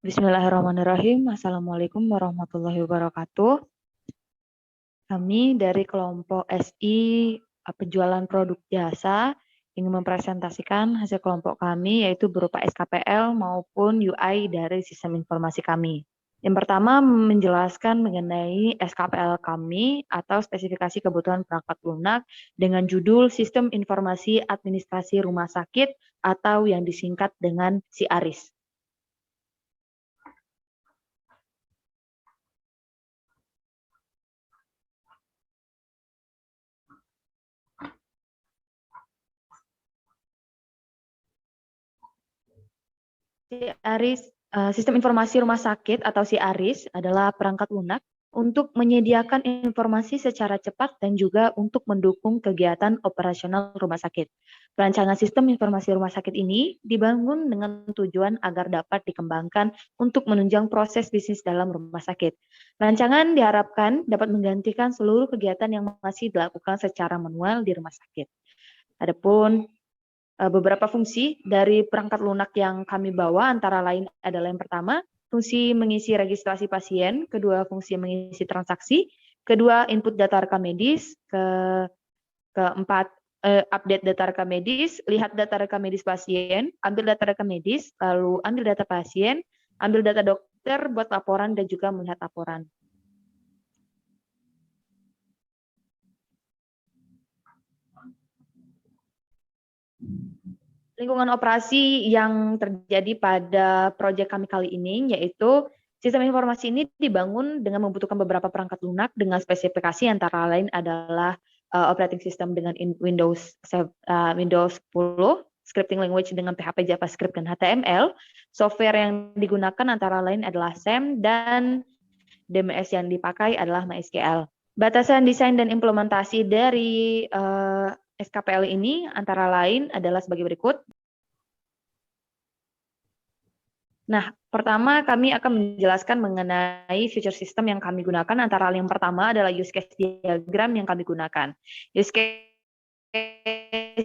Bismillahirrahmanirrahim. Assalamualaikum warahmatullahi wabarakatuh. Kami dari kelompok SI penjualan produk jasa ingin mempresentasikan hasil kelompok kami yaitu berupa SKPL maupun UI dari sistem informasi kami. Yang pertama menjelaskan mengenai SKPL kami atau spesifikasi kebutuhan perangkat lunak dengan judul Sistem Informasi Administrasi Rumah Sakit atau yang disingkat dengan SIARIS. SIARIS, Sistem Informasi Rumah Sakit atau SIARIS adalah perangkat lunak untuk menyediakan informasi secara cepat dan juga untuk mendukung kegiatan operasional rumah sakit. Perancangan sistem informasi rumah sakit ini dibangun dengan tujuan agar dapat dikembangkan untuk menunjang proses bisnis dalam rumah sakit. Rancangan diharapkan dapat menggantikan seluruh kegiatan yang masih dilakukan secara manual di rumah sakit. Adapun beberapa fungsi dari perangkat lunak yang kami bawa antara lain adalah yang pertama, fungsi mengisi registrasi pasien, kedua fungsi mengisi transaksi, kedua input data rekam medis, keempat update data rekam medis, lihat data rekam medis pasien, ambil data rekam medis, lalu ambil data pasien, ambil data dokter buat laporan dan juga melihat laporan. Lingkungan operasi yang terjadi pada proyek kami kali ini yaitu sistem informasi ini dibangun dengan membutuhkan beberapa perangkat lunak dengan spesifikasi antara lain adalah operating system dengan Windows 10, scripting language dengan PHP, JavaScript, dan HTML. Software yang digunakan antara lain adalah SAM dan DMS yang dipakai adalah MySQL. Batasan desain dan implementasi dari SKPL ini antara lain adalah sebagai berikut. Nah, pertama kami akan menjelaskan mengenai future system yang kami gunakan. Antara lain yang pertama adalah use case diagram yang kami gunakan. Use case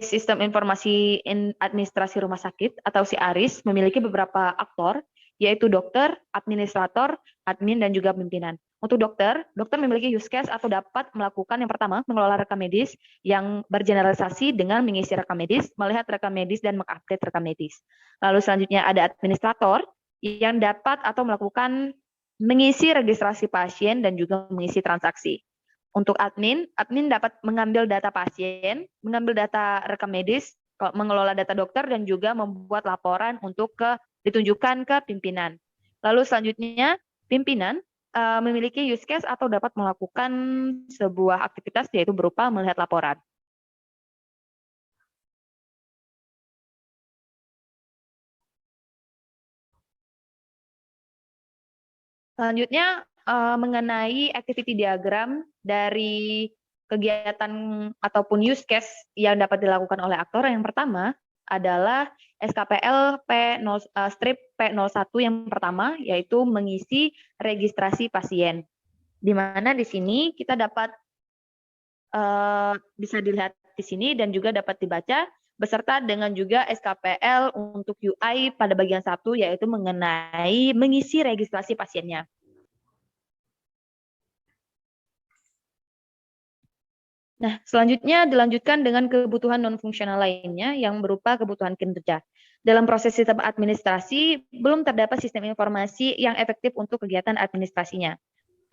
sistem informasi administrasi rumah sakit atau SIARIS memiliki beberapa aktor, yaitu dokter, administrator, admin, dan juga pimpinan. Untuk dokter memiliki use case atau dapat melakukan yang pertama, mengelola rekam medis yang bergeneralisasi dengan mengisi rekam medis, melihat rekam medis, dan mengupdate rekam medis. Lalu selanjutnya ada administrator yang dapat atau melakukan mengisi registrasi pasien dan juga mengisi transaksi. Untuk admin dapat mengambil data pasien, mengambil data rekam medis, mengelola data dokter, dan juga membuat laporan untuk ditunjukkan ke pimpinan. Lalu selanjutnya, pimpinan memiliki use case atau dapat melakukan sebuah aktivitas yaitu berupa melihat laporan. Selanjutnya mengenai activity diagram dari kegiatan ataupun use case yang dapat dilakukan oleh aktor. Yang pertama adalah SKPL P01 yang pertama, yaitu mengisi registrasi pasien. Di mana di sini kita dapat bisa dilihat di sini dan juga dapat dibaca beserta dengan juga SKPL untuk UI pada bagian 1 yaitu mengenai mengisi registrasi pasiennya. Nah, selanjutnya dilanjutkan dengan kebutuhan non-fungsional lainnya yang berupa kebutuhan kinerja. Dalam proses sistem administrasi, belum terdapat sistem informasi yang efektif untuk kegiatan administrasinya.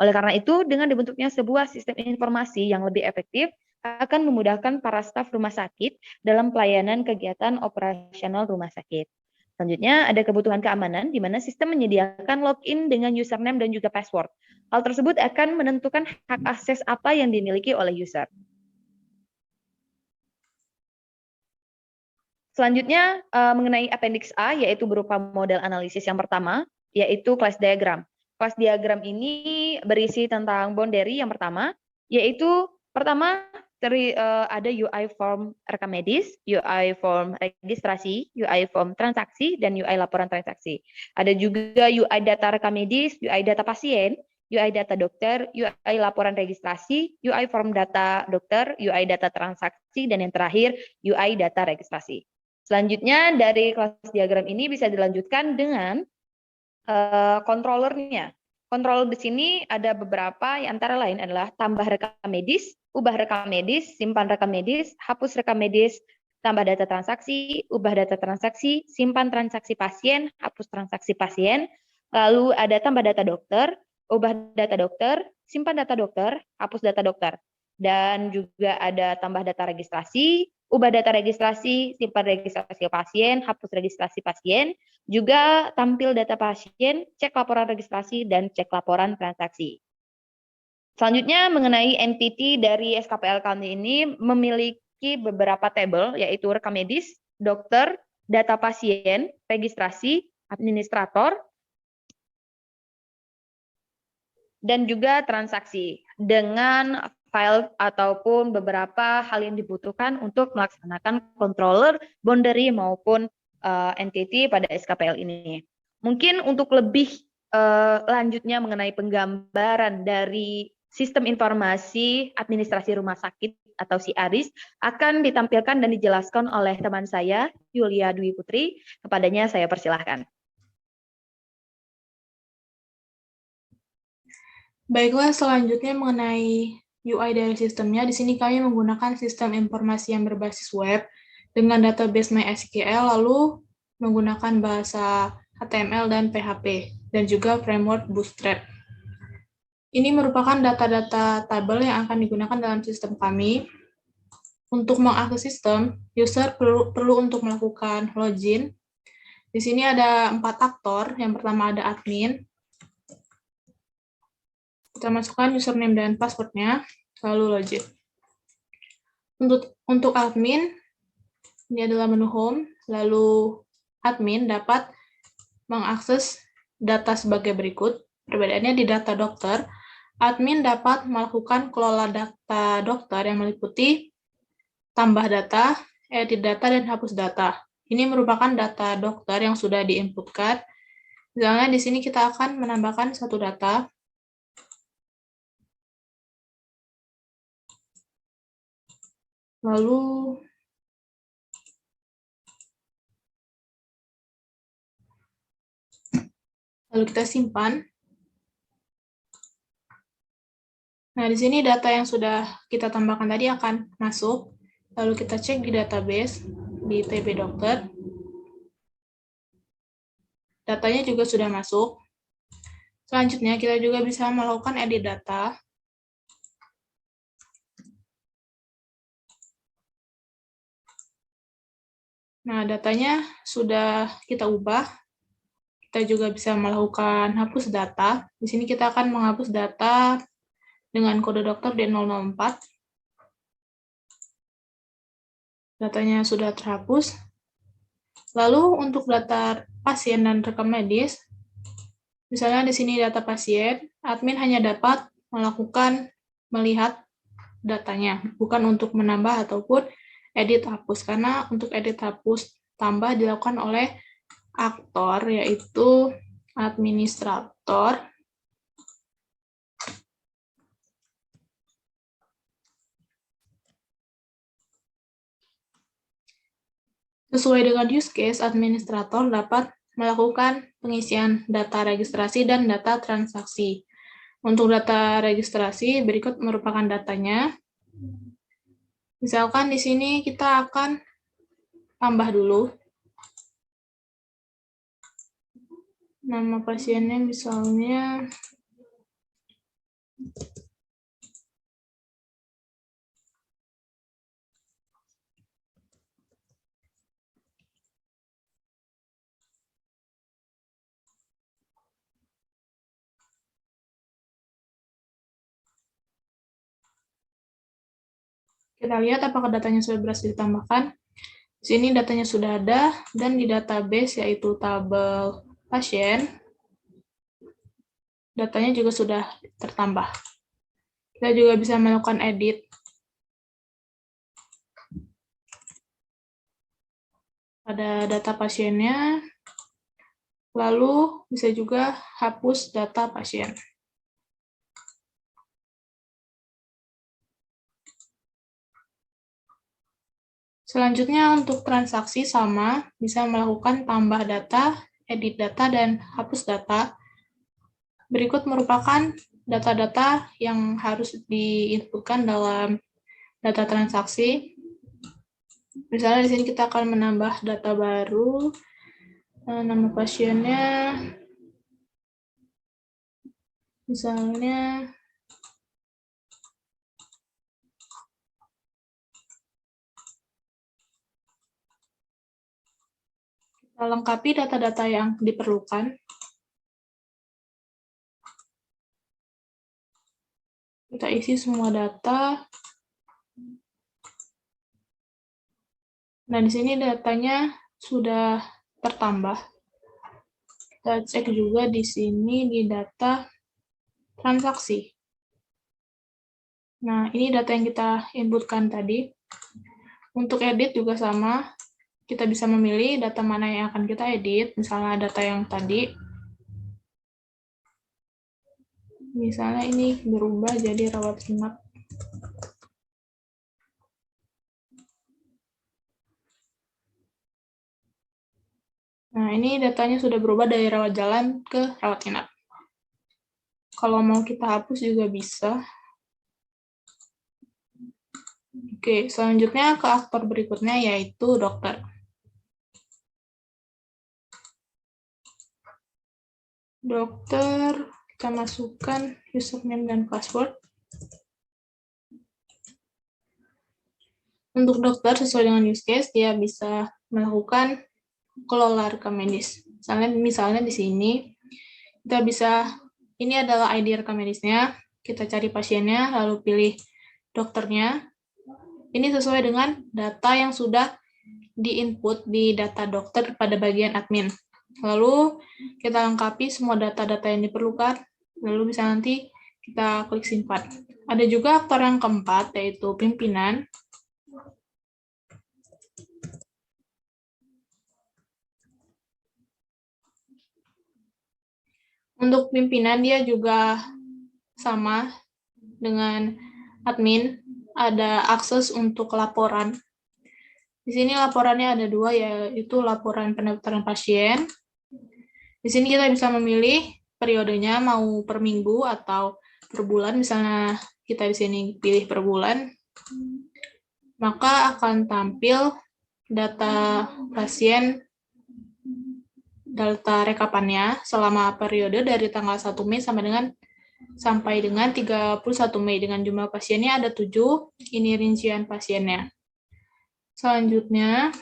Oleh karena itu, dengan dibentuknya sebuah sistem informasi yang lebih efektif, akan memudahkan para staf rumah sakit dalam pelayanan kegiatan operasional rumah sakit. Selanjutnya, ada kebutuhan keamanan, di mana sistem menyediakan login dengan username dan juga password. Hal tersebut akan menentukan hak akses apa yang dimiliki oleh user. Selanjutnya mengenai appendix A, yaitu berupa model analisis yang pertama, yaitu class diagram. Class diagram ini berisi tentang boundary yang pertama, yaitu pertama ada UI form rekam medis, UI form registrasi, UI form transaksi, dan UI laporan transaksi. Ada juga UI data rekam medis, UI data pasien, UI data dokter, UI laporan registrasi, UI form data dokter, UI data transaksi, dan yang terakhir UI data registrasi. Selanjutnya dari kelas diagram ini bisa dilanjutkan dengan controllernya. Controller di sini ada beberapa, yang antara lain adalah tambah rekam medis, ubah rekam medis, simpan rekam medis, hapus rekam medis, tambah data transaksi, ubah data transaksi, simpan transaksi pasien, hapus transaksi pasien, lalu ada tambah data dokter, ubah data dokter, simpan data dokter, hapus data dokter. Dan juga ada tambah data registrasi, ubah data registrasi, simpan registrasi pasien, hapus registrasi pasien, juga tampil data pasien, cek laporan registrasi, dan cek laporan transaksi. Selanjutnya mengenai entity dari SKPL kami ini memiliki beberapa tabel, yaitu rekam medis, dokter, data pasien, registrasi, administrator, dan juga transaksi dengan file ataupun beberapa hal yang dibutuhkan untuk melaksanakan controller, boundary maupun entity pada SKPL ini. Mungkin untuk lebih lanjutnya mengenai penggambaran dari sistem informasi administrasi rumah sakit atau SIARIS akan ditampilkan dan dijelaskan oleh teman saya, Yulia Dwi Putri. Kepadanya saya persilahkan. Baiklah, selanjutnya mengenai UI dari sistemnya. Di sini kami menggunakan sistem informasi yang berbasis web dengan database MySQL, lalu menggunakan bahasa HTML dan PHP, dan juga framework Bootstrap. Ini merupakan data-data tabel yang akan digunakan dalam sistem kami. Untuk mengakses sistem, user perlu untuk melakukan login. Di sini ada 4 aktor. Yang pertama ada admin. Kita masukkan username dan passwordnya, lalu login. Untuk admin, ini adalah menu home, lalu admin dapat mengakses data sebagai berikut. Perbedaannya di data dokter, admin dapat melakukan kelola data dokter yang meliputi tambah data, edit data, dan hapus data. Ini merupakan data dokter yang sudah diinputkan. Misalnya di sini kita akan menambahkan satu data. Lalu kita simpan. Nah, di sini data yang sudah kita tambahkan tadi akan masuk. Lalu kita cek di database, di TB dokter. Datanya juga sudah masuk. Selanjutnya, kita juga bisa melakukan edit data. Nah, datanya sudah kita ubah. Kita juga bisa melakukan hapus data. Di sini kita akan menghapus data dengan kode dokter D004. Datanya sudah terhapus. Lalu untuk data pasien dan rekam medis, misalnya di sini data pasien, admin hanya dapat melihat datanya, bukan untuk menambah ataupun edit hapus, karena untuk edit hapus tambah dilakukan oleh aktor, yaitu administrator. Sesuai dengan use case, administrator dapat melakukan pengisian data registrasi dan data transaksi. Untuk data registrasi, berikut merupakan datanya. Misalkan di sini kita akan tambah dulu. Nama pasiennya misalnya kita lihat apakah datanya sudah berhasil ditambahkan. Di sini datanya sudah ada, dan di database yaitu tabel pasien, datanya juga sudah tertambah. Kita juga bisa melakukan edit pada data pasiennya, lalu bisa juga hapus data pasien. Selanjutnya untuk transaksi sama, bisa melakukan tambah data, edit data, dan hapus data. Berikut merupakan data-data yang harus diinputkan dalam data transaksi. Misalnya di sini kita akan menambah data baru, nama pasiennya, misalnya kita lengkapi data-data yang diperlukan. Kita isi semua data. Nah, di sini datanya sudah tertambah. Kita cek juga di sini di data transaksi. Nah, ini data yang kita inputkan tadi. Untuk edit juga sama. Kita bisa memilih data mana yang akan kita edit. Misalnya data yang tadi. Misalnya ini berubah jadi rawat inap. Nah, ini datanya sudah berubah dari rawat jalan ke rawat inap. Kalau mau kita hapus juga bisa. Oke, selanjutnya ke aktor berikutnya yaitu dokter. Dokter, kita masukkan username dan password. Untuk dokter, sesuai dengan use case, dia bisa melakukan kelola rekam medis. Misalnya di sini, kita bisa, ini adalah ID rekam medisnya, kita cari pasiennya, lalu pilih dokternya. Ini sesuai dengan data yang sudah di-input di data dokter pada bagian admin. Lalu kita lengkapi semua data-data yang diperlukan, lalu bisa nanti kita klik simpan. Ada juga aktor yang keempat, yaitu pimpinan. Untuk pimpinan dia juga sama dengan admin, ada akses untuk laporan. Di sini laporannya ada dua, yaitu laporan pendaftaran pasien. Di sini kita bisa memilih periodenya, mau per minggu atau per bulan. Misalnya kita di sini pilih per bulan, maka akan tampil data pasien, data rekapannya selama periode dari tanggal 1 Mei sampai dengan 31 Mei dengan jumlah pasiennya ada 7, ini rincian pasiennya. Selanjutnya,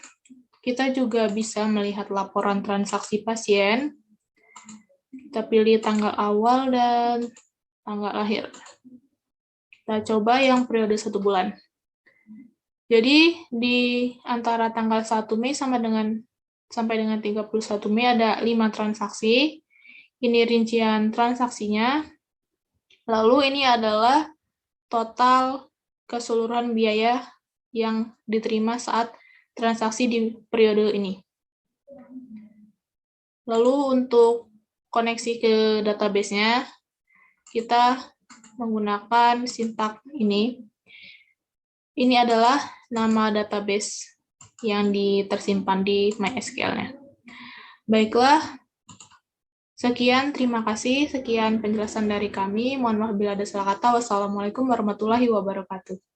kita juga bisa melihat laporan transaksi pasien. Kita pilih tanggal awal dan tanggal akhir. Kita coba yang periode 1 bulan. Jadi, di antara tanggal 1 Mei sampai dengan 31 Mei ada 5 transaksi. Ini rincian transaksinya. Lalu ini adalah total keseluruhan biaya yang diterima saat transaksi di periode ini. Lalu untuk koneksi ke database-nya, kita menggunakan sintak ini. Ini adalah nama database yang tersimpan di MySQL-nya. Baiklah, sekian, terima kasih. Sekian penjelasan dari kami. Mohon maaf bila ada salah kata. Wassalamualaikum warahmatullahi wabarakatuh.